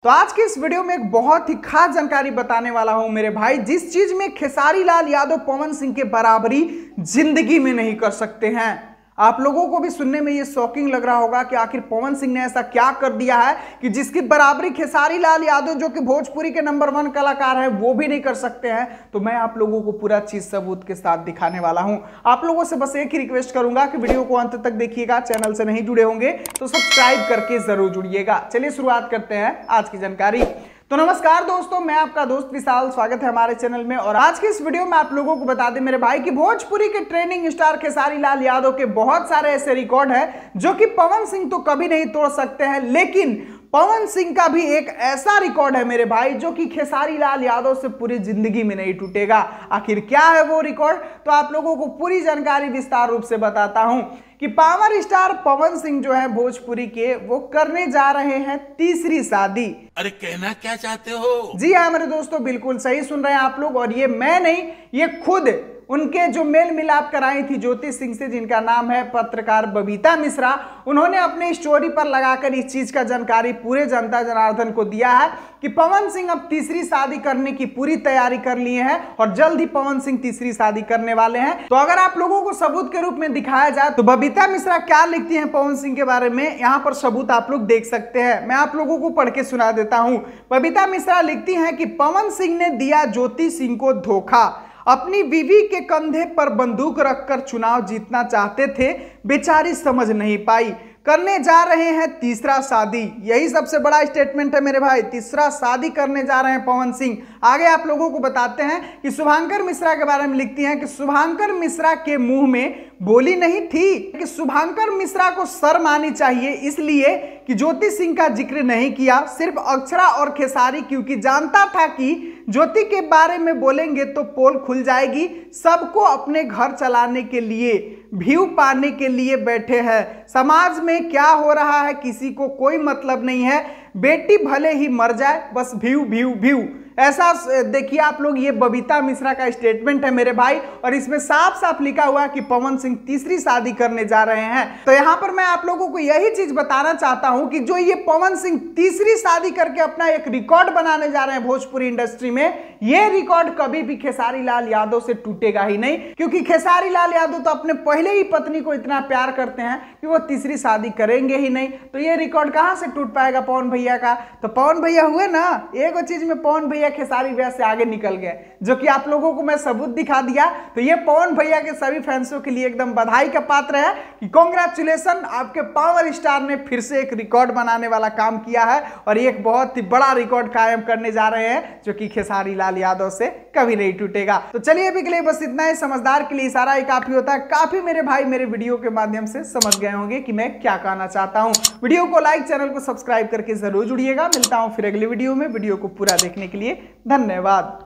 तो आज के इस वीडियो में एक बहुत ही खास जानकारी बताने वाला हूं मेरे भाई, जिस चीज में खेसारी लाल यादव पवन सिंह के बराबरी जिंदगी में नहीं कर सकते हैं। आप लोगों को भी सुनने में ये शॉकिंग लग रहा होगा कि आखिर पवन सिंह ने ऐसा क्या कर दिया है कि जिसकी बराबरी खेसारी लाल यादव जो कि भोजपुरी के नंबर 1 कलाकार हैं वो भी नहीं कर सकते हैं। तो मैं आप लोगों को पूरा चीज सबूत के साथ दिखाने वाला हूं। आप लोगों से बस एक ही रिक्वेस्ट करूंगा कि वीडियो को अंत तक देखिएगा। चैनल से नहीं जुड़े होंगे तो सब्सक्राइब करके जरूर जुड़िएगा। चलिए शुरुआत करते हैं आज की जानकारी। तो नमस्कार दोस्तों, मैं आपका दोस्त विशाल, स्वागत है हमारे चैनल में। और आज के इस वीडियो में आप लोगों को बता दें मेरे भाई कि भोजपुरी के ट्रेंडिंग स्टार खेसारी लाल यादव के बहुत सारे ऐसे रिकॉर्ड हैं जो कि पवन सिंह तो कभी नहीं तोड़ सकते हैं, लेकिन पवन सिंह का भी एक ऐसा रिकॉर्ड है मेरे भाई जो कि खेसारी लाल यादव से पूरी जिंदगी में नहीं टूटेगा। आखिर क्या है वो रिकॉर्ड, तो आप लोगों को पूरी जानकारी विस्तार रूप से बताता हूं कि पावर स्टार पवन सिंह जो है भोजपुरी के, वो करने जा रहे हैं तीसरी शादी। अरे कहना क्या चाहते हो? जी हाँ मेरे दोस्तों, बिल्कुल सही सुन रहे हैं आप लोग। और ये मैं नहीं, ये खुद उनके जो मेल मिलाप कराई थी ज्योति सिंह से, जिनका नाम है पत्रकार बबीता मिश्रा, उन्होंने अपने स्टोरी पर लगाकर इस चीज का जानकारी पूरे जनता जनार्दन को दिया है कि पवन सिंह अब तीसरी शादी करने की पूरी तैयारी कर लिए हैं और जल्द ही पवन सिंह तीसरी शादी करने वाले हैं। तो अगर आप लोगों को सबूत के रूप में दिखाया जाए तो बबीता मिश्रा क्या लिखती हैं पवन सिंह के बारे में, यहाँ पर सबूत आप लोग देख सकते हैं। मैं आप लोगों को पढ़ के सुना देता हूं। बबीता मिश्रा लिखती हैं कि पवन सिंह ने दिया ज्योति सिंह को धोखा, अपनी बीवी के कंधे पर बंदूक रखकर चुनाव जीतना चाहते थे, बेचारी समझ नहीं पाई, करने जा रहे हैं तीसरा शादी। यही सबसे बड़ा स्टेटमेंट है मेरे भाई, तीसरा शादी करने जा रहे हैं पवन सिंह। आगे आप लोगों को बताते हैं कि शुभांकर मिश्रा के बारे में लिखती हैं कि शुभांकर मिश्रा के मुंह में बोली नहीं थी कि शुभांकर मिश्रा को शर्म आनी चाहिए इसलिए कि ज्योति सिंह का जिक्र नहीं किया, सिर्फ अक्षरा और खेसारी, क्योंकि जानता था कि ज्योति के बारे में बोलेंगे तो पोल खुल जाएगी। सबको अपने घर चलाने के लिए, व्यू पाने के लिए बैठे हैं। समाज में क्या हो रहा है किसी को कोई मतलब नहीं है, बेटी भले ही मर जाए, बस व्यू व्यू व्यू। ऐसा देखिए आप लोग, ये बबीता मिश्रा का स्टेटमेंट है मेरे भाई, और इसमें साफ साफ लिखा हुआ है कि पवन सिंह तीसरी शादी करने जा रहे हैं। तो यहां पर मैं आप लोगों को यही चीज बताना चाहता हूं कि जो ये पवन सिंह तीसरी शादी करके अपना एक रिकॉर्ड बनाने जा रहे हैं भोजपुरी इंडस्ट्री में, ये रिकॉर्ड कभी भी खेसारी लाल यादव से टूटेगा ही नहीं, क्योंकि खेसारी लाल यादव तो अपने पहले ही पत्नी को इतना प्यार करते हैं कि वो तीसरी शादी करेंगे ही नहीं। तो ये रिकॉर्ड कहां से टूट पाएगा पवन भैया का। तो पवन भैया हुए ना, एक चीज में पवन भैया खेसारी भैया से आगे निकल गए, जो कि आप लोगों को मैं सबूत दिखा दिया। तो ये पवन भैया के सभी फैंसों के लिए एकदम बधाई का पात्र है कि कांग्रेचुलेशन, आपके पावर स्टार ने फिर से एक रिकॉर्ड बनाने वाला काम किया है और एक बहुत ही बड़ा रिकॉर्ड कायम करने जा रहे हैं जो कि खेसारी लाल यादव से कभी नहीं टूटेगा। तो चलिए अभी के लिए बस इतना ही। समझदार के लिए इशारा ही काफी होता है। काफी मेरे भाई मेरे वीडियो के माध्यम से समझ गए होंगे कि मैं क्या कहना चाहता हूं। वीडियो को लाइक, चैनल को सब्सक्राइब करके जरूर जुड़िएगा। मिलता हूं फिर अगले वीडियो में। वीडियो को पूरा देखने के लिए धन्यवाद।